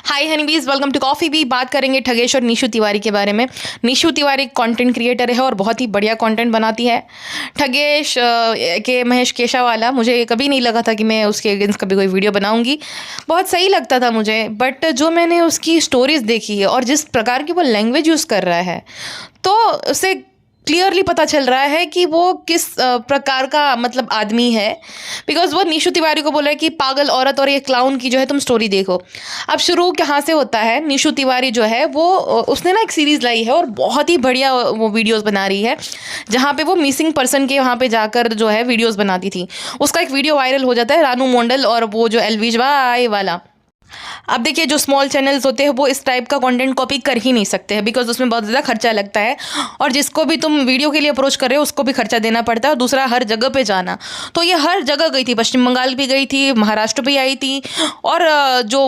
Hi honeybees, welcome to coffee bee. बात करेंगे ठगेश और निशु तिवारी के बारे में। निशु तिवारी कंटेंट क्रिएटर है और बहुत ही बढ़िया कंटेंट बनाती है। ठगेश के महेश केशावाला, मुझे कभी नहीं लगा था कि मैं उसके अगेंस्ट कभी कोई वीडियो बनाऊंगी। बहुत सही लगता था मुझे, बट जो मैंने उसकी स्टोरीज देखी है और जिस प्रकार की वो लैंग्वेज यूज़ कर रहा है, तो उसे क्लियरली पता चल रहा है कि वो किस प्रकार का मतलब आदमी है। बिकॉज वो निशु तिवारी को बोला है कि पागल औरत और ये क्लाउन की जो है तुम स्टोरी देखो। अब शुरू कहाँ से होता है, निशु तिवारी जो है वो उसने ना एक सीरीज़ लाई है और बहुत ही बढ़िया वो वीडियोस बना रही है, जहाँ पे वो मिसिंग पर्सन के वहाँ पे जाकर जो है वीडियोस बनाती थी। उसका एक वीडियो वायरल हो जाता है, रानू मंडल और वो जो एलविश वाई वाला। अब देखिए, जो स्मॉल चैनल्स होते हैं वो इस टाइप का कंटेंट कॉपी कर ही नहीं सकते हैं, बिकॉज उसमें बहुत ज़्यादा खर्चा लगता है और जिसको भी तुम वीडियो के लिए अप्रोच कर रहे हो उसको भी खर्चा देना पड़ता है। और दूसरा, हर जगह पे जाना, तो ये हर जगह गई थी, पश्चिम बंगाल भी गई थी, महाराष्ट्र भी आई थी और जो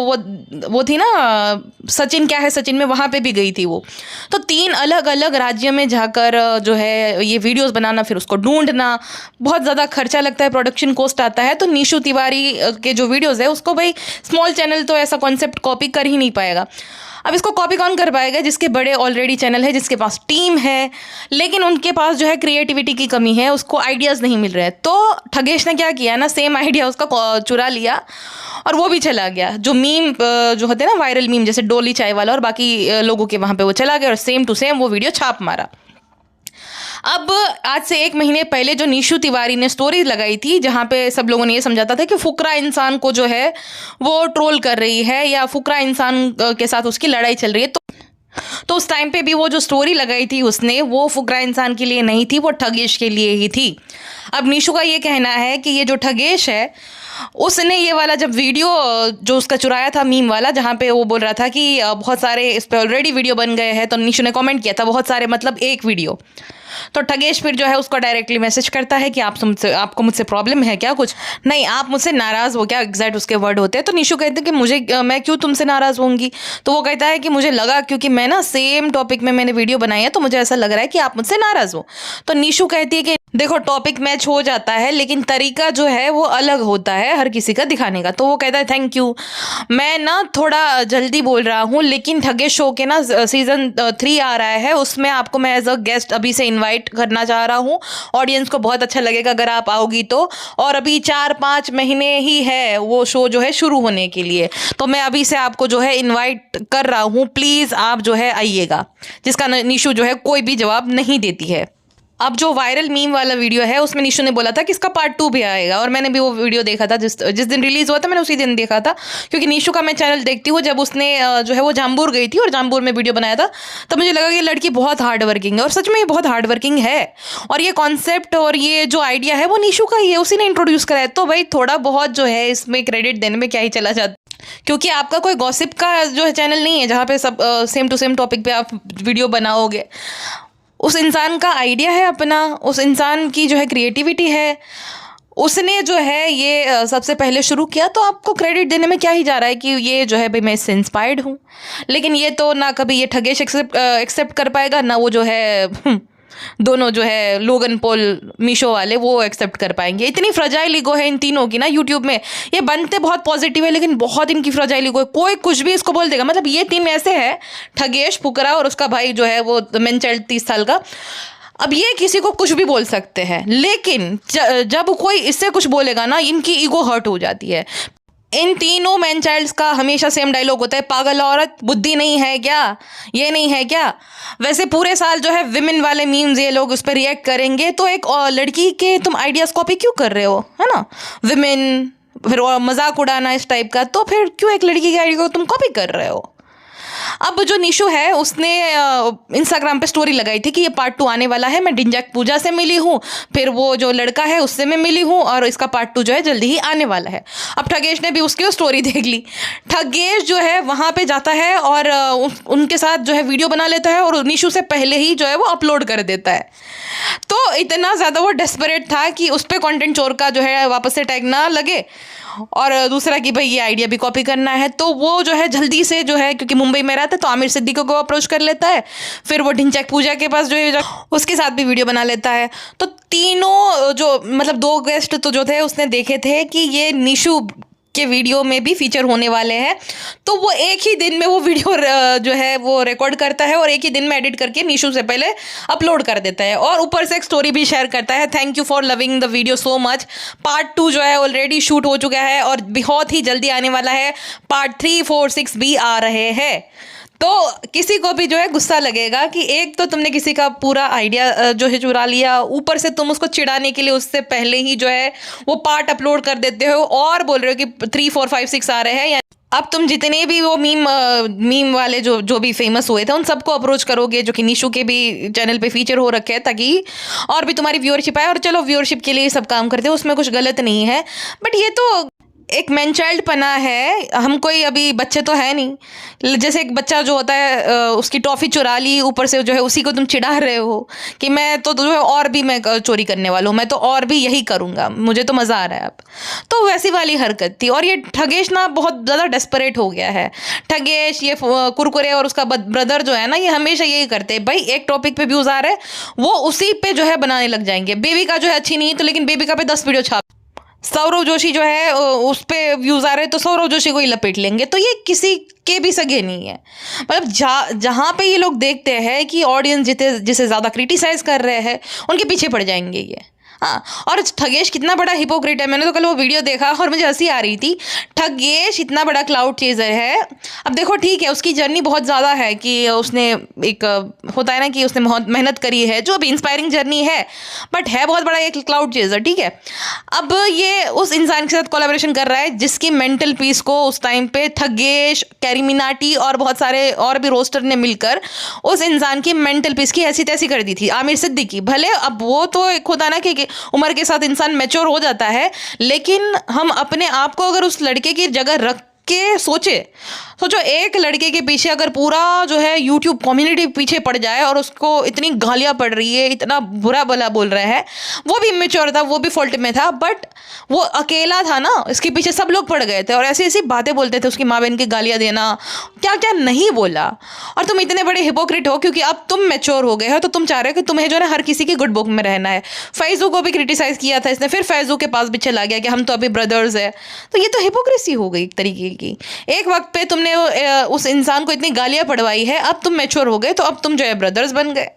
वो थी ना सचिन, क्या है सचिन में, वहाँ पे भी गई थी वो। तो 3 अलग अलग राज्य में जाकर जो है ये वीडियोज़ बनाना, फिर उसको ढूंढना, बहुत ज़्यादा खर्चा लगता है, प्रोडक्शन कॉस्ट आता है। तो निशु तिवारी के जो वीडियोज़ है उसको भाई स्मॉल चैनल तो ऐसा कॉन्सेप्ट कॉपी कर ही नहीं पाएगा। अब इसको कॉपी कौन कर पाएगा? जिसके बड़े ऑलरेडी चैनल है, जिसके पास टीम है, लेकिन उनके पास जो है क्रिएटिविटी की कमी है, उसको आइडियाज़ नहीं मिल रहे हैं। तो ठगेश ने क्या किया ना, सेम आइडिया उसका चुरा लिया और वो भी चला गया। जो मीम जो होते हैं ना वायरल मीम, जैसे डोली चाय वाला और बाकी लोगों के वहाँ पे वो चला गया और सेम टू सेम वो वीडियो छाप मारा। अब आज से 1 महीने पहले जो निशु तिवारी ने स्टोरी लगाई थी, जहाँ पे सब लोगों ने ये समझाता था कि फुकरा इंसान को जो है वो ट्रोल कर रही है या फुकरा इंसान के साथ उसकी लड़ाई चल रही है, तो उस टाइम पे भी वो जो स्टोरी लगाई थी उसने, वो फुकरा इंसान के लिए नहीं थी, वो ठगेश के लिए ही थी। अब निशु का ये कहना है कि ये जो ठगेश है उसने ये वाला जब वीडियो जो उसका चुराया था मीम वाला, जहाँ पे वो बोल रहा था कि बहुत सारे इस पर ऑलरेडी वीडियो बन गए हैं, तो निशु ने कमेंट किया था बहुत सारे मतलब एक वीडियो। तो ठगेश फिर जो है उसको डायरेक्टली मैसेज करता है कि आपको मुझसे प्रॉब्लम है क्या? कुछ नहीं, आप मुझसे नाराज़ हो क्या? एग्जैक्ट उसके वर्ड होते हैं। तो निशु कहते हैं कि मैं क्यों तुमसे नाराज़ होंगी? तो वो कहता है कि मुझे लगा, क्योंकि मैं ना सेम टॉपिक में मैंने वीडियो बनाई है, तो मुझे ऐसा लग रहा है कि आप मुझसे नाराज़ हो। तो निशु कहती है कि देखो, टॉपिक मैच हो जाता है लेकिन तरीका जो है वो अलग होता है हर किसी का दिखाने का। तो वो कहता है थैंक यू, मैं ना थोड़ा जल्दी बोल रहा हूँ, लेकिन ठगेश शो के ना सीज़न 3 आ रहा है, उसमें आपको मैं एज अ गेस्ट अभी से इनवाइट करना चाह रहा हूँ। ऑडियंस को बहुत अच्छा लगेगा अगर आप आओगी तो। और अभी 4-5 महीने ही है वो शो जो है शुरू होने के लिए, तो मैं अभी से आपको जो है इन्वाइट कर रहा हूँ, प्लीज़ आप जो है आइएगा। जिसका निशु जो है कोई भी जवाब नहीं देती है। अब जो वायरल मीम वाला वीडियो है उसमें निशु ने बोला था कि इसका पार्ट 2 भी आएगा, और मैंने भी वो वीडियो देखा था जिस दिन रिलीज़ हुआ था, मैंने उसी दिन देखा था, क्योंकि निशु का मैं चैनल देखती हूँ। जब उसने जो है वो जाम्बूर गई थी और जाम्बूर में वीडियो बनाया था, तो मुझे लगा कि लड़की बहुत हार्ड वर्किंग है, और सच में ये बहुत हार्ड वर्किंग है। और ये कॉन्सेप्ट और ये जो आइडिया है वो निशु का ही है, उसी ने इंट्रोड्यूस कराया। तो भाई थोड़ा बहुत जो है इसमें क्रेडिट देने में क्या ही चला जाता, क्योंकि आपका कोई गॉसिप का जो है चैनल नहीं है जहाँ पे सब सेम टू सेम टॉपिक पे आप वीडियो बनाओगे। उस इंसान का आइडिया है अपना, उस इंसान की जो है क्रिएटिविटी है, उसने जो है ये सबसे पहले शुरू किया, तो आपको क्रेडिट देने में क्या ही जा रहा है कि ये जो है भाई मैं इससे इंस्पायर्ड हूँ। लेकिन ये तो ना कभी ये ठगेश एक्सेप्ट कर पाएगा, ना वो जो है दोनों जो है लोगन पॉल मीशो वाले वो एक्सेप्ट कर पाएंगे। इतनी फ्रजाइल ईगो है इन तीनों की ना। यूट्यूब में ये बनते बहुत पॉजिटिव है, लेकिन बहुत इनकी फ्रजाइल ईगो है, कोई कुछ भी इसको बोल देगा। मतलब ये टीम ऐसे है, ठगेश, फुकरा और उसका भाई जो है वो मेन चाइल्ड 30 साल का। अब ये किसी को कुछ भी बोल सकते हैं, लेकिन जब कोई इससे कुछ बोलेगा ना, इनकी ईगो हर्ट हो जाती है। इन तीनों मैन चाइल्ड्स का हमेशा सेम डायलॉग होता है, पागल औरत, बुद्धि नहीं है क्या? ये नहीं है क्या? वैसे पूरे साल जो है विमेन वाले मीम्स ये लोग उस पर रिएक्ट करेंगे, तो एक लड़की के तुम आइडियाज़ कॉपी क्यों कर रहे हो, है ना? विमेन, फिर मजाक उड़ाना इस टाइप का, तो फिर क्यों एक लड़की के आइडिया को तुम कॉपी कर रहे हो? अब जो निशु है उसने इंस्टाग्राम पे स्टोरी लगाई थी कि ये पार्ट 2 आने वाला है, मैं डिंजक पूजा से मिली हूँ, फिर वो जो लड़का है उससे मैं मिली हूँ, और इसका पार्ट 2 जो है जल्दी ही आने वाला है। अब ठगेश ने भी उसकी स्टोरी देख ली। ठगेश जो है वहाँ पे जाता है और उनके साथ जो है वीडियो बना लेता है और निशु से पहले ही जो है वो अपलोड कर देता है। तो इतना ज़्यादा वो डेस्परेट था कि उस पर कॉन्टेंट चोर का जो है वापस से टैग ना लगे, और दूसरा कि भाई ये आइडिया भी कॉपी करना है। तो वो जो है जल्दी से जो है, क्योंकि मुंबई में रहता है, तो आमिर सिद्दीकी को अप्रोच कर लेता है। फिर वो ढिंचैक पूजा के पास जो है उसके साथ भी वीडियो बना लेता है। तो तीनों जो मतलब 2 गेस्ट तो जो थे उसने देखे थे कि ये निशु के वीडियो में भी फीचर होने वाले हैं। तो वो एक ही दिन में वो वीडियो जो है वो रिकॉर्ड करता है और एक ही दिन में एडिट करके निशु से पहले अपलोड कर देता है और ऊपर से एक स्टोरी भी शेयर करता है, thank you for loving the video so much. Part 2 जो है ऑलरेडी शूट हो चुका है और बहुत ही जल्दी आने वाला है। पार्ट 3, 4, 6 भी आ रहे हैं। तो किसी को भी जो है गुस्सा लगेगा कि एक तो तुमने किसी का पूरा आइडिया जो है चुरा लिया, ऊपर से तुम उसको चिढ़ाने के लिए उससे पहले ही जो है वो पार्ट अपलोड कर देते हो और बोल रहे हो कि 3, 4, 5, 6 आ रहे हैं। या अब तुम जितने भी वो मीम वाले जो भी फेमस हुए थे उन सबको अप्रोच करोगे जो कि निशु के भी चैनल पे फीचर हो रखे हैं, ताकि और भी तुम्हारी व्यूअरशिप आए। और चलो व्यूअरशिप के लिए सब काम करते हैं, उसमें कुछ गलत नहीं है, बट ये तो एक मैन चाइल्ड पना है। हम कोई अभी बच्चे तो है नहीं। जैसे एक बच्चा जो होता है उसकी टॉफ़ी चुरा ली, ऊपर से जो है उसी को तुम चिढ़ा रहे हो कि मैं तो जो है और भी मैं चोरी करने वाला हूँ, मैं तो और भी यही करूँगा, मुझे तो मज़ा आ रहा है अब। तो वैसी वाली हरकत थी। और ये ठगेश ना बहुत ज़्यादा डेस्परेट हो गया है। ठगेश, ये कुरकुरे और उसका ब्रदर जो है ना, ये हमेशा यही करते हैं भाई, एक टॉपिक पे व्यूज़ आ रहे हैं वो उसी पे जो है बनाने लग जाएंगे। बेबिका जो है अच्छी नहीं है तो लेकिन बेबिका पे 10 वीडियो छाप, सौरव जोशी जो है उस पे व्यूज आ रहे हैं तो सौरव जोशी को ही लपेट लेंगे। तो ये किसी के भी सगे नहीं है। मतलब जहाँ पे ये लोग देखते हैं कि ऑडियंस जिसे ज़्यादा क्रिटिसाइज कर रहे हैं उनके पीछे पड़ जाएंगे ये। हाँ, और ठगेश कितना बड़ा हिपोक्रेट है। मैंने तो कल वो वीडियो देखा और मुझे हंसी आ रही थी। ठगेश इतना बड़ा क्लाउड चेजर है। अब देखो ठीक है, उसकी जर्नी बहुत ज़्यादा है कि उसने एक होता है ना कि उसने बहुत मेहनत करी है, जो भी इंस्पायरिंग जर्नी है, बट है बहुत बड़ा एक क्लाउड चेजर। ठीक है, अब ये उस इंसान के साथ कोलैबोरेशन कर रहा है जिसकी मेंटल पीस को उस टाइम पे ठगेश, कैरी मिनाटी और बहुत सारे और भी रोस्टर ने मिलकर उस इंसान की मेंटल पीस की ऐसी तैसी कर दी थी। आमिर सिद्दीकी भले, अब वो तो एक होता है ना कि उम्र के साथ इंसान मैच्योर हो जाता है, लेकिन हम अपने आप को अगर उस लड़के की जगह रख के सोचो एक लड़के के पीछे अगर पूरा जो है यूट्यूब कम्युनिटी पीछे पड़ जाए और उसको इतनी गालियां पड़ रही है, इतना बुरा भला बोल रहा है, वो भी इमेच्योर था, वो भी फॉल्ट में था, बट वो अकेला था ना, इसके पीछे सब लोग पड़ गए थे और ऐसी ऐसी बातें बोलते थे, उसकी माँ बहन की गालियां देना, क्या क्या नहीं बोला। और तुम इतने बड़े हिपोक्रेट हो क्योंकि अब तुम मैच्योर हो गए हो तो तुम चाह रहे हो कि तुम्हें जो है हर किसी की गुड बुक में रहना है। फैजू को भी क्रिटिसाइज किया था इसने, फिर फैजू के पास भी चला गया कि हम तो अभी ब्रदर्स है। तो ये तो हिपोक्रेसी हो गई एक तरीके की। एक वक्त पे तुमने उस इंसान को इतनी गालियां पड़वाई है, अब तुम मैच्योर हो गए तो अब तुम जो है ब्रदर्स बन गए।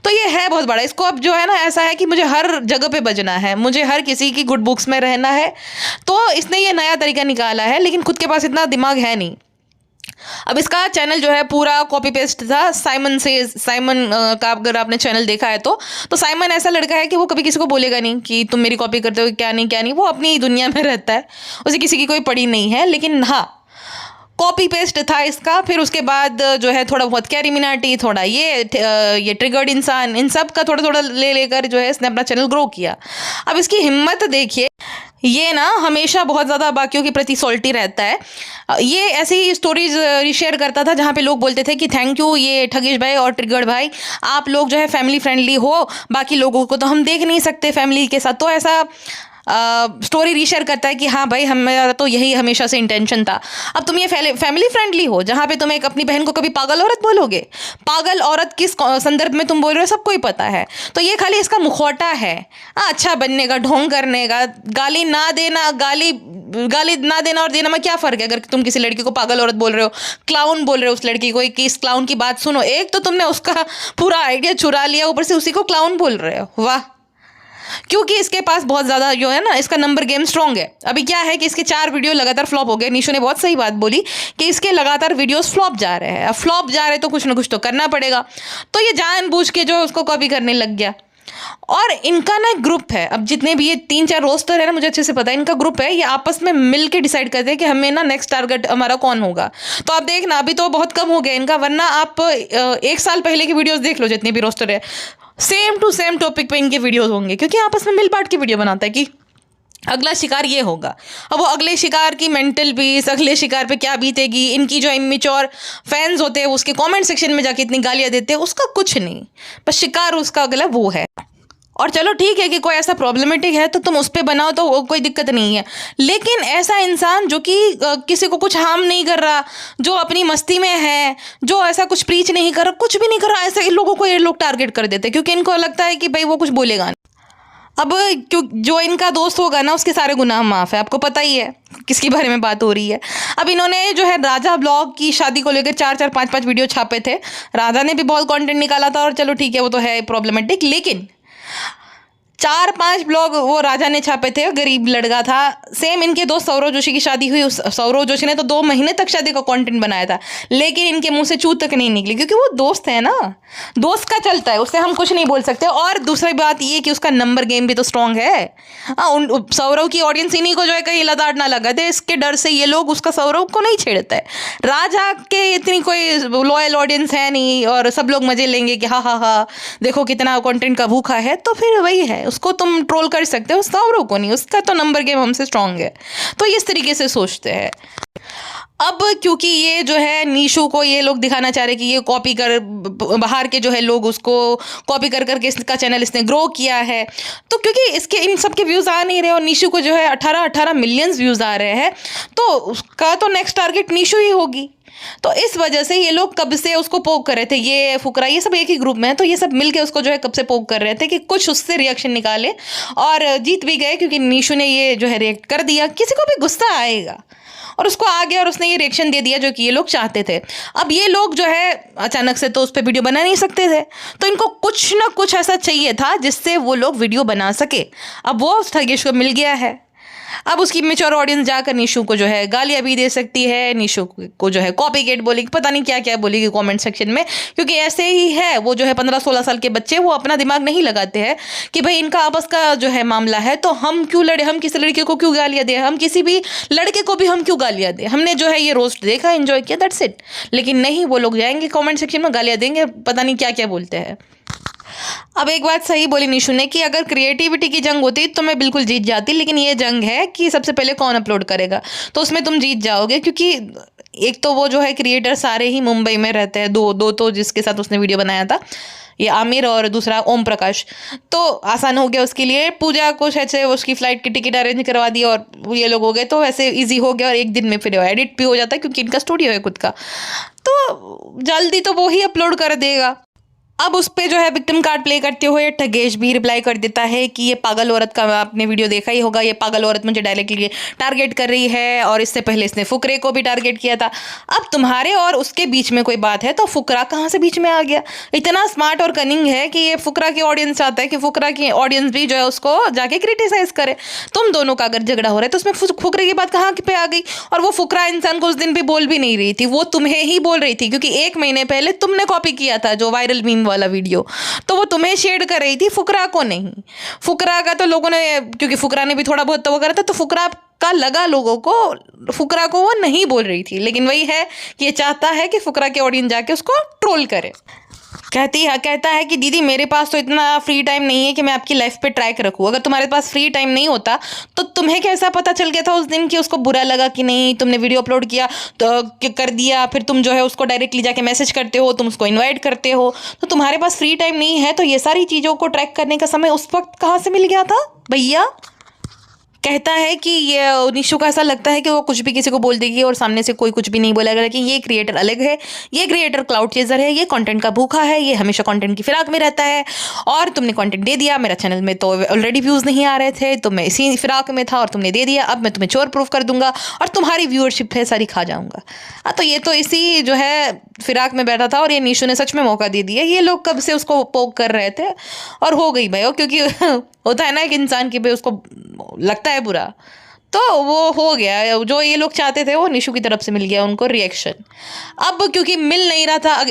तो ये है बहुत बड़ा। इसको अब जो है ना ऐसा है कि मुझे हर जगह पे बजना है, मुझे हर किसी की गुड बुक्स में रहना है। तो इसने ये नया तरीका निकाला है, लेकिन खुद के पास इतना दिमाग है नहीं। अब इसका चैनल जो है पूरा कॉपी पेस्ट था साइमन का। अगर आपने चैनल देखा है तो साइमन ऐसा लड़का है कि वो कभी किसी को बोलेगा नहीं कि तुम मेरी कॉपी करते हो, क्या नहीं। वो अपनी दुनिया में रहता है, उसे किसी की कोई पड़ी नहीं है। लेकिन हाँ, कॉपी पेस्ट था इसका। फिर उसके बाद जो है थोड़ा बहुत कैरी मिनाटी, थोड़ा ये ट्रिगर्ड इंसान, इन सब का थोड़ा थोड़ा ले लेकर जो है इसने अपना चैनल ग्रो किया। अब इसकी हिम्मत देखिए, ये ना हमेशा बहुत ज़्यादा बाकियों के प्रति सॉल्टी रहता है। ये ऐसी ही स्टोरीज शेयर करता था जहाँ पे लोग बोलते थे कि थैंक यू ये ठगेश भाई और ट्रिगर्ड भाई, आप लोग जो है फैमिली फ्रेंडली हो, बाकी लोगों को तो हम देख नहीं सकते फैमिली के साथ। तो ऐसा स्टोरी रीशेयर करता है कि हाँ भाई हमारा तो यही हमेशा से इंटेंशन था। अब तुम ये फैमिली फ्रेंडली हो जहाँ पे तुम एक अपनी बहन को कभी पागल औरत बोलोगे? पागल औरत किस संदर्भ में तुम बोल रहे हो सबको ही पता है। तो ये खाली इसका मुखौटा है अच्छा बनने का, ढोंग करने का। गाली ना देना और देना में क्या फ़र्क है? अगर तुम किसी लड़की को पागल औरत बोल रहे हो, क्लाउन बोल रहे हो उस लड़की को कि इस क्लाउन की बात सुनो, एक तो तुमने उसका पूरा आइडिया चुरा लिया, ऊपर से उसी को क्लाउन बोल रहे हो। वाह! क्योंकि इसके पास बहुत ज़्यादा जो है ना इसका नंबर गेम स्ट्रॉन्ग है। अभी क्या है कि इसके 4 वीडियो लगातार फ्लॉप हो गए। निशु ने बहुत सही बात बोली कि इसके लगातार वीडियोस फ्लॉप जा रहे हैं। अब फ्लॉप जा रहे तो कुछ ना कुछ तो करना पड़ेगा। तो ये जानबूझ के जो उसको कॉपी करने लग गया। और इनका ना ग्रुप है, अब जितने भी ये 3-4 रोस्टर है ना, मुझे अच्छे से पता है इनका ग्रुप है, ये आपस में मिल के डिसाइड करते हैं कि हमें ना नेक्स्ट टारगेट हमारा कौन होगा। तो आप देखना अभी तो बहुत कम हो गया इनका, वरना आप 1 साल पहले की वीडियोस देख लो, जितने भी रोस्टर है सेम टू सेम टॉपिक पे इनके वीडियोस होंगे, क्योंकि आपस में मिल बांट के वीडियो बनाता है कि अगला शिकार ये होगा। अब वो अगले शिकार की मेंटल पीस, अगले शिकार पे क्या बीतेगी, इनकी जो इमेच्योर फैंस होते हैं उसके कमेंट सेक्शन में जाके इतनी गालियां देते हैं, उसका कुछ नहीं, बस शिकार उसका अगला वो है। और चलो ठीक है कि कोई ऐसा प्रॉब्लमेटिक है तो तुम उस पर बनाओ तो कोई दिक्कत नहीं है, लेकिन ऐसा इंसान जो कि किसी को कुछ हार्म नहीं कर रहा, जो अपनी मस्ती में है, जो ऐसा कुछ प्रीच नहीं कर रहा, कुछ भी नहीं कर रहा, ऐसे लोगों को ये लोग टारगेट कर देते क्योंकि इनको लगता है कि भाई वो कुछ बोलेगा नहीं। अब क्यों जो इनका दोस्त होगा ना उसके सारे गुनाह माफ़ है, आपको पता ही है किसके बारे में बात हो रही है। अब इन्होंने जो है राजा ब्लॉग की शादी को लेकर 4-4 5-5 वीडियो छापे थे। राजा ने भी बहुत कंटेंट निकाला था और चलो ठीक है वो तो है प्रॉब्लमेटिक, लेकिन 4-5 ब्लॉग वो राजा ने छापे थे, गरीब लड़का था। सेम इनके दोस्त सौरव जोशी की शादी हुई, उस सौरव जोशी ने तो 2 महीने तक शादी का कंटेंट बनाया था, लेकिन इनके मुंह से चू तक नहीं निकली, क्योंकि वो दोस्त है ना, दोस्त का चलता है, उससे हम कुछ नहीं बोल सकते। और दूसरी बात ये कि उसका नंबर गेम भी तो स्ट्रांग है। सौरव की ऑडियंस इन्हीं को जो है कहीं लताड़ ना लगा दे, इसके डर से ये लोग उसका सौरव को नहीं छेड़ता है। राजा के इतनी कोई लॉयल ऑडियंस है नहीं और सब लोग मजे लेंगे कि हाँ हाँ हाँ देखो कितना कंटेंट का भूखा है, तो फिर वही है, उसको तुम ट्रोल कर सकते हो, सौरव को नहीं, उसका तो नंबर गेम हमसे स्ट्रांग है। तो इस तरीके से सोचते हैं। अब क्योंकि ये जो है निशु को ये लोग दिखाना चाह रहे कि ये कॉपी कर, बाहर के जो है लोग उसको कॉपी कर करके इसका चैनल इसने ग्रो किया है, तो क्योंकि इसके इन सब के व्यूज़ आ नहीं रहे और निशु को जो है 18 मिलियंस व्यूज़ आ रहे हैं, तो उसका तो नेक्स्ट टारगेट निशु ही होगी। तो इस वजह से ये लोग कब से उसको पोक कर रहे थे, ये फुकरा ये सब एक ही ग्रुप में है, तो ये सब मिलके उसको जो है कब से पोक कर रहे थे कि कुछ उससे रिएक्शन निकाले, और जीत भी गए क्योंकि निशु ने ये जो है रिएक्ट कर दिया। किसी को भी गुस्सा आएगा और उसको आ गया और उसने ये रिएक्शन दे दिया जो कि ये लोग चाहते थे। अब ये लोग जो है अचानक से तो उस पर वीडियो बना नहीं सकते थे, तो इनको कुछ ना कुछ ऐसा चाहिए था जिससे वो लोग वीडियो बना सके। अब वो ठगेश को मिल गया है। अब उसकी मेच्योर ऑडियंस जाकर निशु को जो है गालियाँ भी दे सकती है, निशु को जो है कॉपीकेट बोलेगी, पता नहीं क्या क्या बोलेगी कमेंट सेक्शन में, क्योंकि ऐसे ही है वो जो है 15-16 साल के बच्चे, वो अपना दिमाग नहीं लगाते हैं कि भाई इनका आपस का जो है मामला है तो हम क्यों लड़े, हम किसी लड़के को क्यों गालियाँ दें, हम किसी भी लड़के को भी हम क्यों गालियाँ दें। हमने जो है ये रोस्ट देखा, एंजॉय किया, दैट्स इट। लेकिन नहीं, वो लोग जाएंगे कॉमेंट सेक्शन में गालियाँ देंगे, पता नहीं क्या क्या बोलते हैं। अब एक बात सही बोली निशु ने कि अगर क्रिएटिविटी की जंग होती तो मैं बिल्कुल जीत जाती, लेकिन ये जंग है कि सबसे पहले कौन अपलोड करेगा, तो उसमें तुम जीत जाओगे। क्योंकि एक तो वो जो है क्रिएटर सारे ही मुंबई में रहते हैं, दो तो जिसके साथ उसने वीडियो बनाया था, ये आमिर और दूसरा ओम प्रकाश, तो आसान हो गया उसके लिए। पूजा को शायद से उसकी फ़्लाइट की टिकट अरेंज करवा दी और ये लोग हो गए, तो वैसे इजी हो गया और एक दिन में फिर एडिट भी हो जाता है क्योंकि इनका स्टूडियो है खुद का, तो जल्दी तो वो ही अपलोड कर देगा। अब उस पर जो है विक्टिम कार्ड प्ले करते हुए ठगेश भी रिप्लाई कर देता है कि ये पागल औरत का आपने वीडियो देखा ही होगा, ये पागल औरत मुझे डायरेक्टली टारगेट कर रही है और इससे पहले इसने फुकरे को भी टारगेट किया था। अब तुम्हारे और उसके बीच में कोई बात है तो फुकरा कहाँ से बीच में आ गया? इतना स्मार्ट और कनिंग है कि ये फुकरा की ऑडियंस चाहता है कि फुकरा की ऑडियंस भी जो है उसको जाके क्रिटिसाइज करे। तुम दोनों का अगर झगड़ा हो रहा है तो उसमें फुकरे की बात कहाँ पे आ गई? और वो फुकरा इंसान को उस दिन भी बोल भी नहीं रही थी, वो तुम्हें ही बोल रही थी, क्योंकि 1 महीने पहले तुमने कॉपी किया था जो वायरल मीम वाला वीडियो, तो वो तुम्हें शेड कर रही थी, फुकरा को नहीं। फुकरा का तो लोगों ने, क्योंकि फुकरा ने भी थोड़ा बहुत तो वो करा था, तो फुकरा का लगा लोगों को, फुकरा को वो नहीं बोल रही थी। लेकिन वही है कि ये चाहता है कि फुकरा के ऑडियंस जाके उसको ट्रोल करे। कहता है कि दीदी मेरे पास तो इतना फ्री टाइम नहीं है कि मैं आपकी लाइफ पे ट्रैक रखूँ। अगर तुम्हारे पास फ्री टाइम नहीं होता तो तुम्हें कैसा पता चल गया था उस दिन कि उसको बुरा लगा कि नहीं, तुमने वीडियो अपलोड किया तो कर दिया, फिर तुम जो है उसको डायरेक्टली जाके मैसेज करते हो, तुम उसको इन्वाइट करते हो, तो तुम्हारे पास फ्री टाइम नहीं है, तो ये सारी चीज़ों को ट्रैक करने का समय उस वक्त कहाँ से मिल गया था भैया? कहता है कि ये निशु का ऐसा लगता है कि वो कुछ भी किसी को बोल देगी और सामने से कोई कुछ भी नहीं बोलेगा, लेकिन ये क्रिएटर अलग है, ये क्रिएटर क्लाउड चेजर है, ये कंटेंट का भूखा है, ये हमेशा कंटेंट की फिराक में रहता है। और तुमने कंटेंट दे दिया, मेरा चैनल में तो ऑलरेडी व्यूज़ नहीं आ रहे थे, तो मैं इसी फिराक में था और तुमने दे दिया, अब मैं तुम्हें चोर प्रूफ कर दूंगा और तुम्हारी व्यूअरशिप है सारी खा जाऊंगा। हाँ, तो ये तो इसी जो है फिराक में बैठा था और ये निशु ने सच में मौका दे दिया। ये लोग कब से उसको पोक कर रहे थे और हो गई भाई, क्योंकि होता है ना एक इंसान की भाई उसको लगता है बुरा, तो वो हो गया। जो ये लोग चाहते थे वो निशु की तरफ से मिल गया उनको रिएक्शन। अब क्योंकि मिल नहीं रहा था,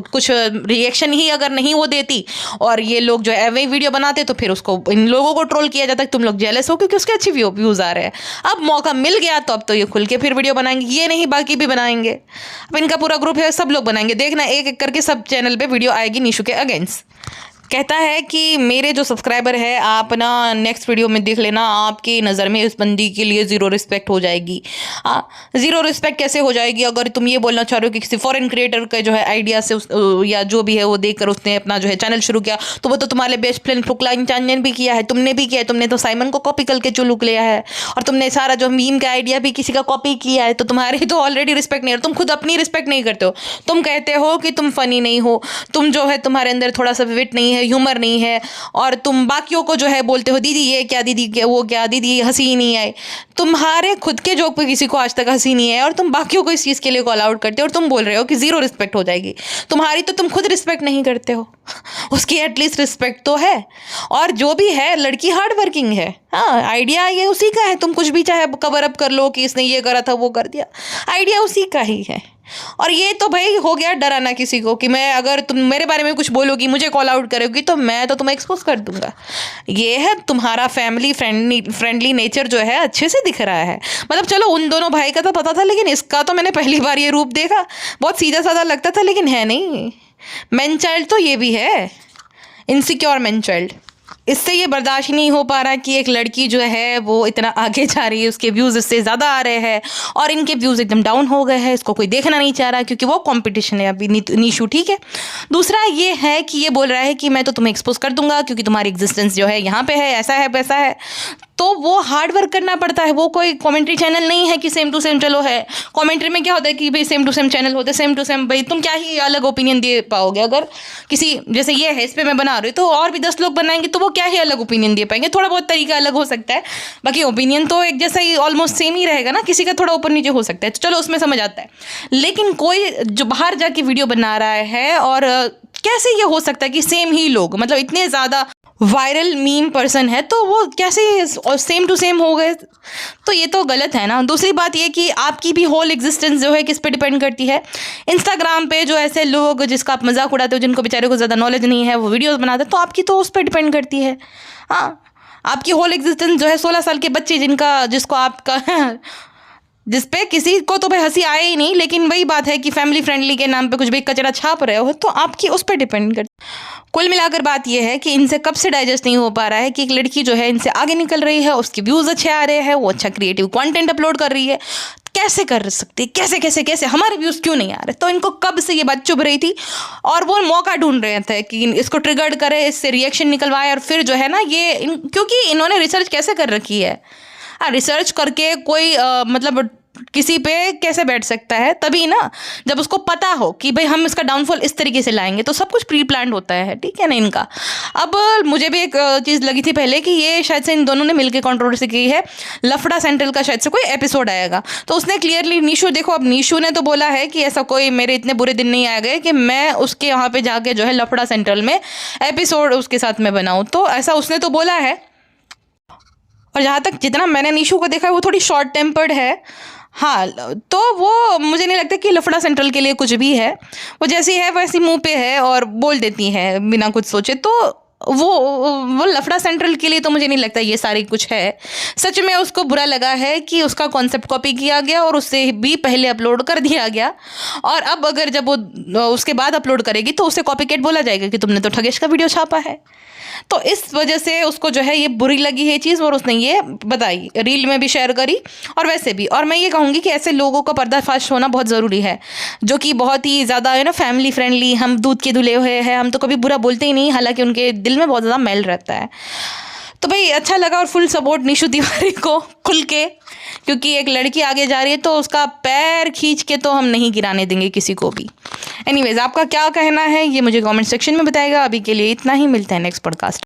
कुछ रिएक्शन ही अगर नहीं वो देती और ये लोग जो है वही वीडियो बनाते तो फिर उसको इन लोगों को ट्रोल किया जाता कि तुम लोग जेलस हो क्योंकि उसके अच्छे व्यूज़ आ रहे हैं। अब मौका मिल गया तो अब तो ये खुल के फिर वीडियो बनाएंगे, ये नहीं बाकी भी बनाएंगे। अब इनका पूरा ग्रुप है, सब लोग बनाएंगे, देखना एक एक करके सब चैनल पर वीडियो आएगी निशु के अगेंस्ट। कहता है कि मेरे जो सब्सक्राइबर है आप ना नेक्स्ट वीडियो में देख लेना, आपकी नज़र में इस बंदी के लिए ज़ीरो रिस्पेक्ट हो जाएगी। ज़ीरो रिस्पेक्ट कैसे हो जाएगी? अगर तुम ये बोलना चाह रहे हो कि किसी फॉरेन क्रिएटर का जो है आइडिया से या जो भी है वो देखकर उसने अपना जो है चैनल शुरू किया, तो वो तो तुम्हारे बेस्ट फ्रेंड फुकला इंचान ने भी किया है, तुमने भी किया है, तुमने तो साइमन को कॉपी करके चुलूक लिया है और तुमने सारा जो मीम का आइडिया भी किसी का कॉपी किया है, तो तुम्हारी तो ऑलरेडी रिस्पेक्ट नहीं है। तुम खुद अपनी रिस्पेक्ट नहीं करते हो, तुम कहते हो कि तुम फ़नी नहीं हो, तुम जो है तुम्हारे अंदर थोड़ा सा विट नहीं है है, ह्यूमर नहीं है, और तुम बाकियों को जो है बोलते हो दीदी ये क्या, दीदी वो क्या, दीदी हंसी ही नहीं आई। तुम्हारे खुद के जोक पे किसी को आज तक हंसी नहीं है और तुम बाकियों को इस चीज़ के लिए कॉल आउट करते हो और तुम बोल रहे हो कि ज़ीरो रिस्पेक्ट हो जाएगी। तुम्हारी तो तुम खुद रिस्पेक्ट नहीं करते हो, उसकी एटलीस्ट रिस्पेक्ट तो है। और जो भी है, लड़की हार्ड वर्किंग है। हाँ, आइडिया ये उसी का है। तुम कुछ भी चाहे कवर अप कर लो कि इसने ये करा था वो कर दिया, आइडिया उसी का ही है। और ये तो भाई हो गया डराना किसी को कि मैं, अगर तुम मेरे बारे में कुछ बोलोगी, मुझे कॉल आउट करोगी तो मैं तो तुम्हें एक्सपोज कर दूंगा। ये है तुम्हारा फैमिली फ्रेंडली नेचर जो है अच्छे से दिख रहा है। मतलब चलो उन दोनों भाई का तो पता था, लेकिन इसका तो मैंने पहली बार ये रूप देखा। बहुत सीधा साधा लगता था लेकिन है नहीं। मैन चाइल्ड तो ये भी है, इनसिक्योर मैन चाइल्ड। इससे ये बर्दाश्त नहीं हो पा रहा कि एक लड़की जो है वो इतना आगे जा रही है, उसके व्यूज़ इससे ज़्यादा आ रहे हैं और इनके व्यूज़ एकदम डाउन हो गए हैं। इसको कोई देखना नहीं चाह रहा क्योंकि वो कंपटीशन है अभी। निशु ठीक है। दूसरा ये है कि ये बोल रहा है कि मैं तो तुम्हें एक्सपोज कर दूंगा क्योंकि तुम्हारी एग्जिस्टेंस जो है यहाँ पे है, ऐसा है वैसा है। तो वो हार्ड वर्क करना पड़ता है। वो कोई कमेंट्री चैनल नहीं है कि सेम टू सेम चलो है। कमेंट्री में क्या होता है कि भाई सेम टू सेम चैनल होते हैं, सेम टू सेम भाई तुम क्या ही अलग ओपिनियन दे पाओगे। अगर किसी जैसे ये है, इस पर मैं बना रही हूँ तो और भी 10 लोग बनाएंगे तो वो क्या ही अलग ओपिनियन दे पाएंगे। थोड़ा बहुत तरीका अलग हो सकता है, बाकी ओपिनियन तो एक जैसा ही ऑलमोस्ट सेम ही रहेगा ना। किसी का थोड़ा ऊपर नीचे हो सकता है तो चलो उसमें समझ आता है। लेकिन कोई जो बाहर जाके वीडियो बना रहा है, और कैसे ये हो सकता है कि सेम ही लोग, मतलब इतने ज़्यादा वायरल मीम पर्सन है तो वो कैसे सेम टू सेम हो गए। तो ये तो गलत है ना। दूसरी बात ये कि आपकी भी होल एग्जिस्टेंस जो है किस पे डिपेंड करती है। इंस्टाग्राम पे जो ऐसे लोग जिसका आप मजाक उड़ाते हो, जिनको बेचारे को ज़्यादा नॉलेज नहीं है, वो वीडियोस बनाते हैं, तो आपकी तो उस पर डिपेंड करती है। हाँ, आपकी होल एग्जिस्टेंस जो है 16 साल के बच्चे जिसको आपका जिस पे किसी को तो भाई हंसी आए ही नहीं, लेकिन वही बात है कि फैमिली फ्रेंडली के नाम पे कुछ भी कचरा छाप रहे हो तो आपकी उस पर डिपेंड करती है। कुल मिलाकर बात यह है कि इनसे कब से डाइजेस्ट नहीं हो पा रहा है कि एक लड़की जो है इनसे आगे निकल रही है, उसके व्यूज़ अच्छे आ रहे हैं, वो अच्छा क्रिएटिव कंटेंट अपलोड कर रही है। कैसे कर सकती, कैसे कैसे कैसे हमारे व्यूज़ क्यों नहीं आ रहे। तो इनको कब से ये बात चुभ रही थी और वो मौका ढूंढ रहे थे कि इसको ट्रिगर्ड करे, इससे रिएक्शन निकलवाए, और फिर जो है ना क्योंकि इन्होंने रिसर्च कैसे कर रखी है। रिसर्च करके कोई मतलब किसी पे कैसे बैठ सकता है, तभी ना जब उसको पता हो कि भाई हम इसका डाउनफॉल इस तरीके से लाएंगे। तो सब कुछ प्री प्लान्ड होता है, ठीक है ना इनका। अब मुझे भी एक चीज़ लगी थी पहले कि ये शायद से इन दोनों ने मिलकर कंट्रोवर्सी की है। लफड़ा सेंट्रल का शायद से कोई एपिसोड आएगा तो उसने क्लियरली निशु, देखो अब निशु ने तो बोला है कि ऐसा कोई मेरे इतने बुरे दिन नहीं आ गए कि मैं उसके यहाँ पे जाके जो है लफड़ा सेंट्रल में एपिसोड उसके साथ में बनाऊँ। तो ऐसा उसने तो बोला है। और जहाँ तक जितना मैंने निशु को देखा है वो थोड़ी शॉर्ट टेम्पर्ड है। हाँ, तो वो मुझे नहीं लगता कि लफड़ा सेंट्रल के लिए कुछ भी है। वो जैसी है वैसी मुंह पे है और बोल देती है बिना कुछ सोचे। तो वो लफड़ा सेंट्रल के लिए तो मुझे नहीं लगता ये सारी कुछ है। सच में उसको बुरा लगा है कि उसका कॉन्सेप्ट कॉपी किया गया और उससे भी पहले अपलोड कर दिया गया, और अब अगर जब वो उसके बाद अपलोड करेगी तो उसे कॉपीकैट बोला जाएगा कि तुमने तो ठगेश का वीडियो छापा है। तो इस वजह से उसको जो है ये बुरी लगी है चीज़, और उसने ये बताई, रील में भी शेयर करी और वैसे भी। और मैं ये कहूँगी कि ऐसे लोगों का पर्दाफाश होना बहुत ज़रूरी है, जो कि बहुत ही ज़्यादा है ना फैमिली फ्रेंडली, हम दूध के धुले हुए हैं, हम तो कभी बुरा बोलते ही नहीं, हालांकि उनके दिल में बहुत ज़्यादा मैल रहता है। तो भाई अच्छा लगा, और फुल सपोर्ट निशु तिवारी को खुल के, क्योंकि एक लड़की आगे जा रही है तो उसका पैर खींच के तो हम नहीं गिराने देंगे किसी को भी। एनीवेज, आपका क्या कहना है ये मुझे कमेंट सेक्शन में बताएगा। अभी के लिए इतना ही, मिलते हैं नेक्स्ट पॉडकास्ट।